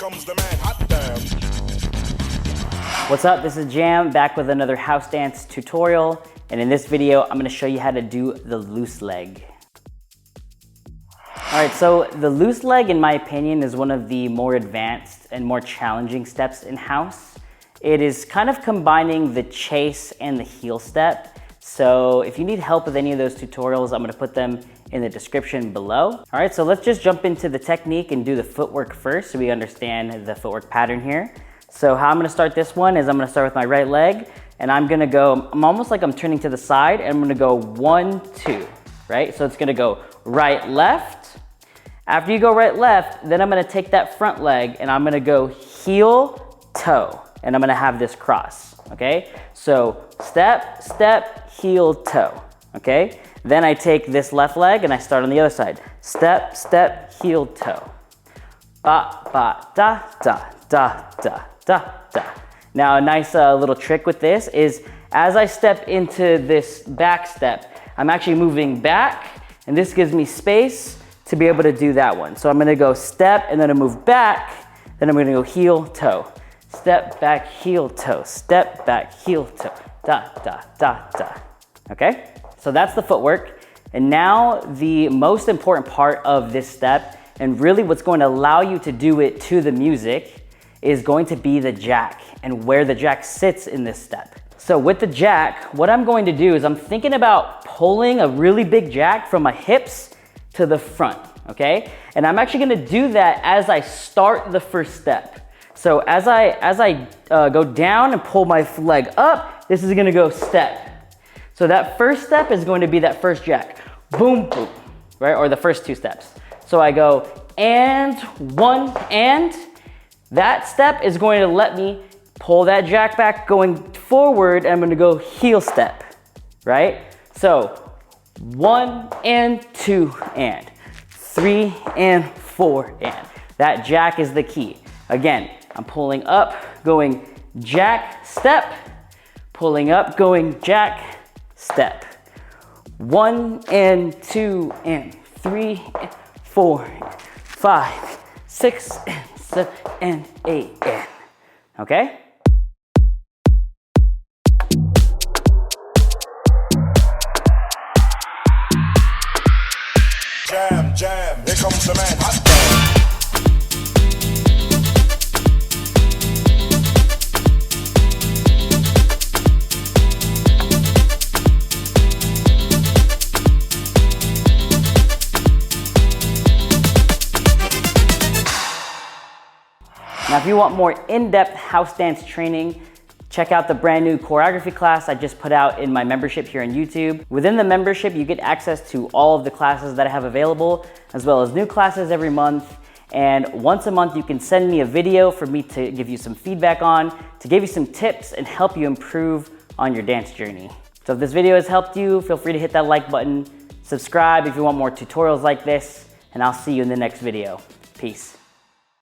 comes the man, hot damn. What's up, this is Jam, back with another house dance tutorial. And in this video, I'm gonna show you how to do the loose leg. All right, so the loose leg, in my opinion, is one of the more advanced and more challenging steps in house. It is kind of combining the chase and the heel step. So if you need help with any of those tutorials, I'm gonna put them in the description below. All right, so let's just jump into the technique and do the footwork first so we understand the footwork pattern here. So how I'm gonna start this one is I'm gonna start with my right leg, and I'm gonna go, I'm almost like I'm turning to the side, and I'm gonna go 1, 2, right? So it's gonna go right, left. After you go right, left, then I'm gonna take that front leg and I'm gonna go heel, toe, and I'm gonna have this cross, okay? So step, step, heel, toe, okay? Then I take this left leg and I start on the other side. Step, step, heel, toe. Ba, ba, da, da, da, da, da, da. Now a nice little trick with this is as I step into this back step, I'm actually moving back, and this gives me space to be able to do that one. So I'm gonna go step and then I move back, then I'm gonna go heel, toe. Step back, heel, toe. Step back, heel, toe. Da, da, da, da. Okay? So that's the footwork. And now the most important part of this step, and really what's going to allow you to do it to the music, is going to be the jack and where the jack sits in this step. So with the jack, what I'm going to do is I'm thinking about pulling a really big jack from my hips to the front, okay? And I'm actually gonna do that as I start the first step. So as I go down and pull my leg up, this is gonna go step. So that first step is going to be that first jack. Boom, boom, right? Or the first two steps. So I go and one, and that step is going to let me pull that jack back going forward, and I'm gonna go heel step, right? So 1 and 2 and 3 and 4 and. That jack is the key. Again, I'm pulling up, going jack, step, pulling up, going jack, step. 1 and 2 and 3 and 4 and 5, 6 and 7 and 8 and. Okay? Jam, jam, here comes the man, hot damn. Now, if you want more in-depth house dance training, check out the brand new choreography class I just put out in my membership here on YouTube. Within the membership, you get access to all of the classes that I have available, as well as new classes every month. And once a month, you can send me a video for me to give you some feedback on, to give you some tips and help you improve on your dance journey. So if this video has helped you, feel free to hit that like button, subscribe if you want more tutorials like this, and I'll see you in the next video. Peace.